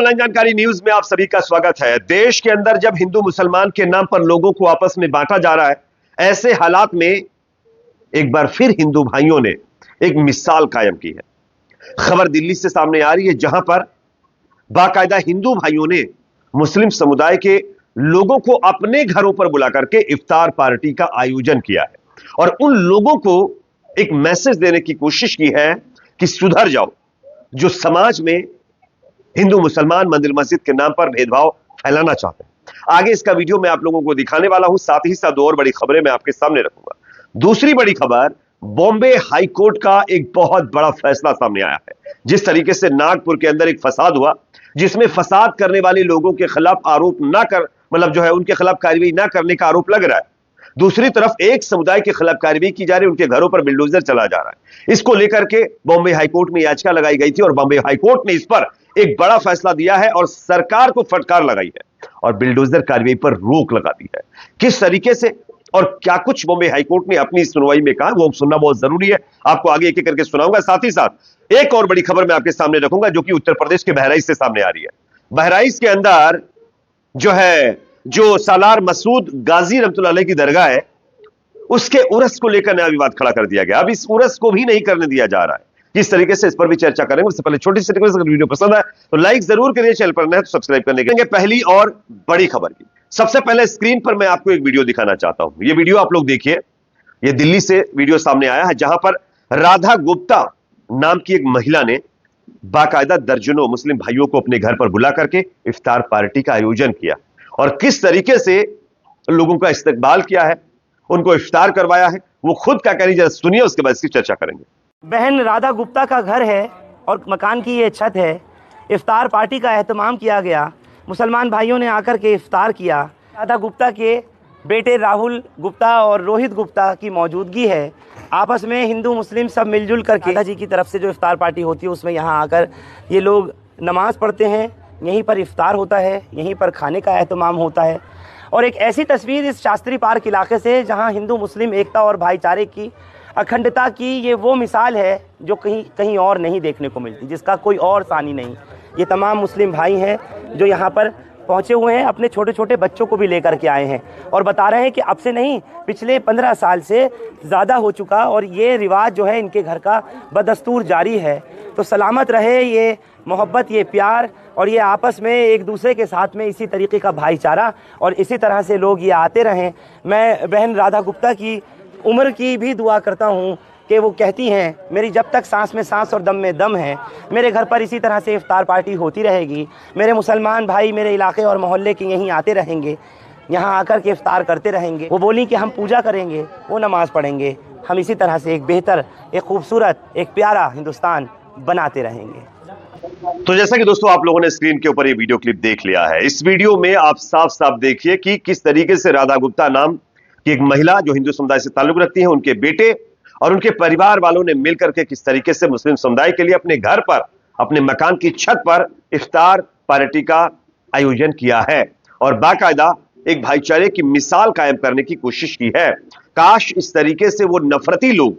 Online जानकारी news में आप सभी का स्वागत है। देश के अंदर जब हिंदू मुसलमान के नाम पर लोगों को आपस में बांटा जा रहा है, ऐसे हालात में एक बार फिर हिंदू भाइयों ने एक मिसाल कायम की है। खबर दिल्ली से सामने आ रही है, जहां पर बाकायदा हिंदू भाइयों ने मुस्लिम समुदाय के लोगों को अपने घरों पर बुला करके इफ्तार पार्टी का आयोजन किया है और उन लोगों को एक मैसेज देने की कोशिश की है कि सुधर जाओ, जो समाज में हिंदू मुसलमान मंदिर मस्जिद के नाम पर भेदभाव फैलाना चाहते हैं। आगे इसका वीडियो मैं आप लोगों को दिखाने वाला हूं, साथ ही साथ दो और बड़ी खबरें मैं आपके सामने रखूंगा। दूसरी बड़ी खबर, बॉम्बे हाईकोर्ट का एक बहुत बड़ा फैसला सामने आया है। जिस तरीके से नागपुर के अंदर एक फसाद हुआ, जिसमें फसाद करने वाले लोगों के खिलाफ आरोप ना कर उनके खिलाफ कार्रवाई ना करने का आरोप लग रहा है। दूसरी तरफ एक समुदाय के खिलाफ कार्रवाई की जा रही है, उनके घरों पर बिल्डोजर चला जा रहा है। इसको लेकर के बॉम्बे हाईकोर्ट में याचिका लगाई गई थी और बॉम्बे हाईकोर्ट ने इस पर एक बड़ा फैसला दिया है और सरकार को फटकार लगाई है और बिल्डोजर कार्रवाई पर रोक लगा दी है। किस तरीके से और क्या कुछ बॉम्बे हाईकोर्ट ने अपनी सुनवाई में कहा, वो सुनना बहुत जरूरी है। आपको आगे एक एक करके सुनाऊंगा। साथ ही साथ एक और बड़ी खबर मैं आपके सामने रखूंगा, जो कि उत्तर प्रदेश के बहराइच से सामने आ रही है। बहराइच के अंदर जो सालार मसूद गाजी रहमतुल्लाह अलैह की दरगाह है, उसके उर्स को लेकर नया विवाद खड़ा कर दिया गया। अब इस उर्स को भी नहीं करने दिया जा रहा है। किस तरीके से, इस पर भी चर्चा करेंगे। उससे पहले छोटी सी रिक्वेस्ट, अगर वीडियो पसंद आए तो लाइक जरूर करिए, चैनल पर नए हैं तो सब्सक्राइब करने के। पहली और बड़ी खबर की सबसे पहले स्क्रीन पर मैं आपको एक वीडियो दिखाना चाहता हूं। ये वीडियो आप लोग देखिए। ये दिल्ली से वीडियो सामने आया है, जहां पर राधा गुप्ता नाम की एक महिला ने बाकायदा दर्जनों मुस्लिम भाइयों को अपने घर पर बुला करके इफ्तार पार्टी का आयोजन किया और किस तरीके से लोगों का इस्तकबाल किया है, उनको इफ्तार करवाया है। वो खुद क्या कह रही है, जरा सुनिए, उसके बाद इसकी चर्चा करेंगे। बहन राधा गुप्ता का घर है और मकान की ये छत है। इफ्तार पार्टी का एहतमाम किया गया, मुसलमान भाइयों ने आकर के इफ्तार किया। राधा गुप्ता के बेटे राहुल गुप्ता और रोहित गुप्ता की मौजूदगी है। आपस में हिंदू मुस्लिम सब मिलजुल करके राधा जी की तरफ से जो इफ्तार पार्टी होती है, उसमें यहाँ आकर ये लोग नमाज़ पढ़ते हैं। यहीं पर इफ्तार होता है, यहीं पर खाने का एहतमाम होता है। और एक ऐसी तस्वीर इस शास्त्री पार्क इलाके से, जहाँ हिंदू मुस्लिम एकता और भाईचारे की, अखंडता की ये वो मिसाल है जो कहीं और नहीं देखने को मिलती, जिसका कोई और सानी नहीं। ये तमाम मुस्लिम भाई हैं जो यहाँ पर पहुँचे हुए हैं, अपने छोटे छोटे बच्चों को भी लेकर के आए हैं और बता रहे हैं कि अब से नहीं, पिछले 15 साल से ज़्यादा हो चुका और ये रिवाज जो है इनके घर का बदस्तूर जारी है। तो सलामत रहे ये मोहब्बत, ये प्यार और ये आपस में एक दूसरे के साथ में इसी तरीके का भाईचारा, और इसी तरह से लोग ये आते रहें। मैं बहन राधा गुप्ता की उम्र की भी दुआ करता हूँ कि वो कहती हैं, मेरी जब तक सांस में सांस और दम में दम है, मेरे घर पर इसी तरह से इफ्तार पार्टी होती रहेगी। मेरे मुसलमान भाई मेरे इलाके और मोहल्ले के यहीं आते रहेंगे, यहाँ आकर के इफ्तार करते रहेंगे। वो बोली कि हम पूजा करेंगे, वो नमाज़ पढ़ेंगे, हम इसी तरह से एक बेहतर, एक खूबसूरत, एक प्यारा हिंदुस्तान बनाते रहेंगे। तो जैसा कि दोस्तों आप लोगों ने स्क्रीन के ऊपर ये वीडियो क्लिप देख लिया है, इस वीडियो में आप साफ साफ देखिए कि किस तरीके से राधा गुप्ता नाम की एक महिला जो हिंदू समुदाय से ताल्लुक रखती है, उनके बेटे और उनके परिवार वालों ने मिलकर के किस तरीके से मुस्लिम समुदाय के लिए अपने घर पर, अपने मकान की छत पर इफ्तार पार्टी का आयोजन किया है और बाकायदा एक भाईचारे की मिसाल कायम करने की कोशिश की है। काश इस तरीके से वो नफरती लोग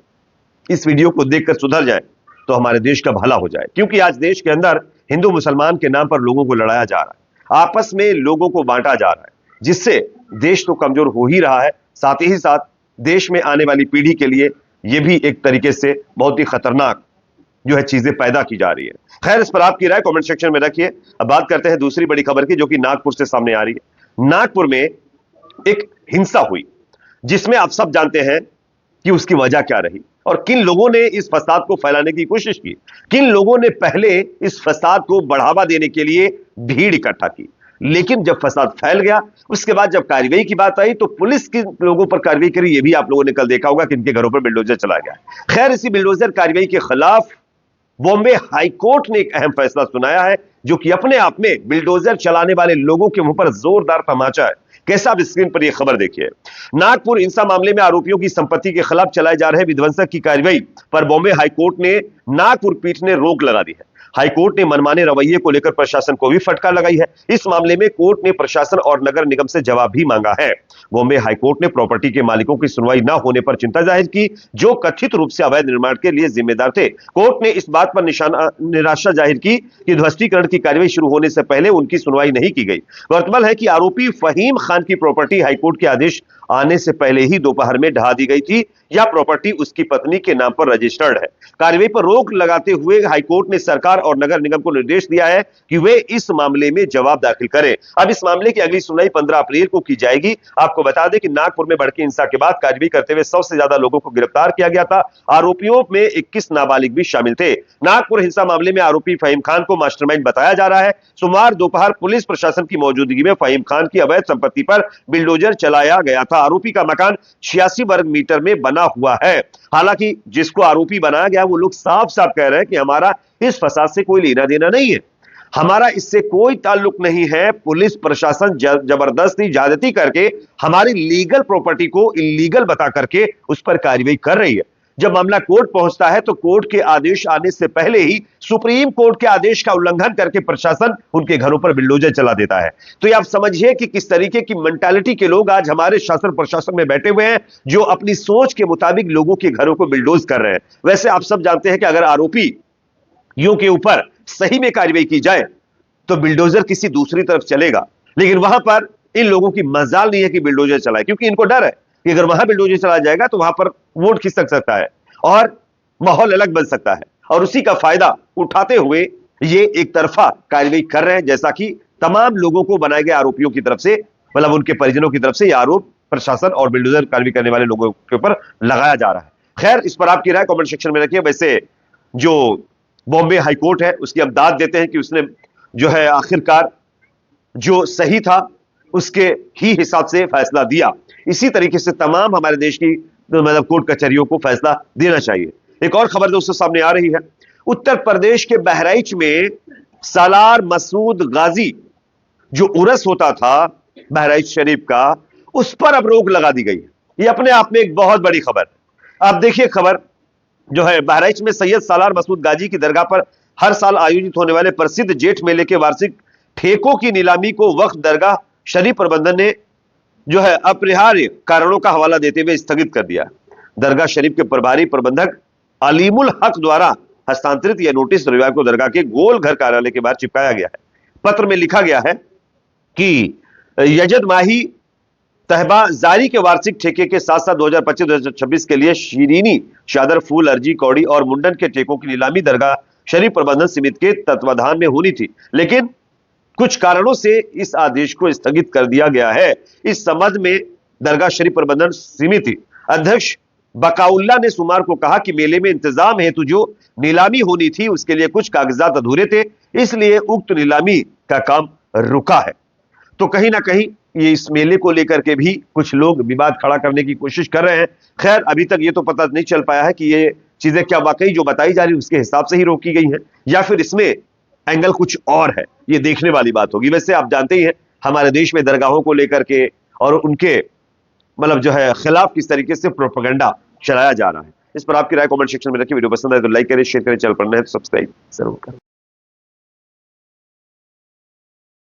इस वीडियो को देखकर सुधर जाए तो हमारे देश का भला हो जाए, क्योंकि आज देश के अंदर हिंदू मुसलमान के नाम पर लोगों को लड़ाया जा रहा है, आपस में लोगों को बांटा जा रहा है, जिससे देश तो कमजोर हो ही रहा है, साथ ही साथ देश में आने वाली पीढ़ी के लिए यह भी एक तरीके से बहुत ही खतरनाक चीजें पैदा की जा रही है। खैर, इस पर आपकी राय कमेंट सेक्शन में रखिए। अब बात करते हैं दूसरी बड़ी खबर की, जो कि नागपुर से सामने आ रही है। नागपुर में एक हिंसा हुई, जिसमें आप सब जानते हैं कि उसकी वजह क्या रही और किन लोगों ने इस फसाद को फैलाने की कोशिश की, किन लोगों ने पहले इस फसाद को बढ़ावा देने के लिए भीड़ इकट्ठा की। लेकिन जब फसाद फैल गया, उसके बाद जब कार्रवाई की बात आई तो पुलिस के लोगों पर कार्रवाई करी। यह भी आप लोगों ने कल देखा होगा कि इनके घरों पर बिल्डोजर चला गया। खैर, इसी बिल्डोजर कार्रवाई के खिलाफ बॉम्बे हाईकोर्ट ने एक अहम फैसला सुनाया है, जो कि अपने आप में बिल्डोजर चलाने वाले लोगों के मुंह पर जोरदार तमाचा है। कैसा, आप स्क्रीन पर यह खबर देखिए। नागपुर हिंसा मामले में आरोपियों की संपत्ति के खिलाफ चलाए जा रहे विध्वंसक की कार्रवाई पर बॉम्बे हाईकोर्ट ने नागपुर पीठ ने रोक लगा दी है। हाईकोर्ट ने मनमाने रवैये को लेकर प्रशासन को भी फटकार लगाई है। इस मामले में कोर्ट ने प्रशासन और नगर निगम से जवाब भी मांगा है। बॉम्बे हाईकोर्ट ने प्रॉपर्टी के मालिकों की सुनवाई न होने पर चिंता जाहिर की, जो कथित रूप से अवैध निर्माण के लिए जिम्मेदार थे। कोर्ट ने इस बात पर निराशा जाहिर की कि ध्वस्तीकरण की कार्रवाई शुरू होने से पहले उनकी सुनवाई नहीं की गई। गौरतलब है कि आरोपी फहीम खान की प्रॉपर्टी हाईकोर्ट के आदेश आने से पहले ही दोपहर में ढहा दी गई थी। यह प्रॉपर्टी उसकी पत्नी के नाम पर रजिस्टर्ड है। कार्रवाई पर रोक लगाते हुए हाईकोर्ट ने सरकार और नगर निगम को निर्देश दिया है कि वे इस मामले में जवाब दाखिल करें। अब इस मामले की अगली सुनवाई 15 अप्रैल को की जाएगी। आपको बता दें कि नागपुर में भड़की हिंसा के बाद कार्रवाई करते हुए 100 से ज्यादा लोगों को गिरफ्तार किया गया था। आरोपियों में 21 नाबालिग भी शामिल थे। नागपुर हिंसा मामले में आरोपी फहीम खान को मास्टरमाइंड बताया जा रहा है। सोमवार दोपहर पुलिस प्रशासन की मौजूदगी में फहीम खान की अवैध संपत्ति पर बिल्डोजर चलाया गया था। आरोपी का मकान 86 वर्ग मीटर में बना हुआ है। हालांकि जिसको आरोपी बनाया गया वो लोग साफ साफ कह रहे हैं कि हमारा इस फसाद से कोई लेना देना नहीं है, हमारा इससे कोई ताल्लुक नहीं है। पुलिस प्रशासन जबरदस्ती ज्यादती करके हमारी लीगल प्रॉपर्टी को इलीगल बता करके उस पर कार्रवाई कर रही है। जब मामला कोर्ट पहुंचता है तो कोर्ट के आदेश आने से पहले ही सुप्रीम कोर्ट के आदेश का उल्लंघन करके प्रशासन उनके घरों पर बिल्डोजर चला देता है। तो ये आप समझिए कि किस तरीके की मेंटालिटी के लोग आज हमारे शासन प्रशासन में बैठे हुए हैं, जो अपनी सोच के मुताबिक लोगों के घरों को बिल्डोज कर रहे हैं। वैसे आप सब जानते हैं कि अगर आरोपी यों के ऊपर सही में कार्रवाई की जाए तो बिल्डोजर किसी दूसरी तरफ चलेगा, लेकिन वहां पर इन लोगों की मजाल नहीं है कि बिल्डोजर चलाए, क्योंकि इनको डर है कि अगर वहां बिल्डोजर चला जाएगा तो वहां पर वोट खिसक सकता है और माहौल अलग बन सकता है। और उसी का फायदा उठाते हुए ये एक तरफा कार्रवाई कर रहे हैं, जैसा कि तमाम लोगों को बनाए गए आरोपियों की तरफ से, मतलब उनके परिजनों की तरफ से यह आरोप प्रशासन और बिल्डोजर कार्रवाई करने वाले लोगों के ऊपर लगाया जा रहा है। खैर, इस पर आपकी राय कमेंट सेक्शन में रखिए। वैसे जो बॉम्बे हाईकोर्ट है उसकी अब दाद देते हैं कि उसने जो है आखिरकार जो सही था उसके ही हिसाब से फैसला दिया। इसी तरीके से तमाम हमारे देश की मतलब कोर्ट कचहरियों को फैसला देना चाहिए। एक और खबर दोस्तों सामने आ रही है। उत्तर प्रदेश के बहराइच में सालार मसूद गाजी जो उर्स होता था बहराइच शरीफ का, उस पर अब रोक लगा दी गई है। यह अपने आप में एक बहुत बड़ी खबर। आप देखिए खबर जो है, बहराइच में सैयद सालार मसूद गाजी की दरगाह पर हर साल आयोजित होने वाले प्रसिद्ध जेठ मेले के वार्षिक ठेकों की नीलामी को वक्फ दरगाह शरीफ प्रबंधन ने जो है अपरिहार्य कारणों का हवाला देते हुए स्थगित कर दिया। दरगाह शरीफ के प्रभारी प्रबंधक अलीमुल हक द्वारा हस्तांतरित यह नोटिस रविवार को दरगाह के गोल घर कार्यालय के बाहर चिपकाया गया है। पत्र में लिखा गया है कि यजद माही तहबा जारी के वार्षिक ठेके के साथ साथ 2025-2026 के लिए शीरीनी, चादर, फूल, अर्जी, कौड़ी और मुंडन के ठेकों की नीलामी दरगाह शरीफ प्रबंधन समिति के तत्वाधान में होनी थी, लेकिन कुछ कारणों से इस आदेश को स्थगित कर दिया गया है। इस संबंध में दरगाह शरीफ प्रबंधन समिति अध्यक्ष बकाउल्ला ने सोमवार को कहा कि मेले में इंतजाम हेतु जो नीलामी होनी थी उसके लिए कुछ कागजात अधूरे थे, इसलिए उक्त नीलामी का काम रुका है। तो कहीं ना कहीं ये इस मेले को लेकर के भी कुछ लोग विवाद खड़ा करने की कोशिश कर रहे हैं। खैर, अभी तक ये तो पता नहीं चल पाया है कि ये चीजें क्या वाकई जो बताई जा रही है उसके हिसाब से ही रोकी गई हैं या फिर इसमें एंगल कुछ और है। ये देखने वाली बात होगी। वैसे आप जानते ही हैं हमारे देश में दरगाहों को लेकर के और उनके मतलब जो है खिलाफ किस तरीके से प्रोपेगेंडा चलाया जा रहा है। इस पर आपकी राय कमेंट सेक्शन में रखिए। वीडियो पसंद आए तो लाइक करें, शेयर करें, चैनल पर नए हैं तो सब्सक्राइब जरूर करें।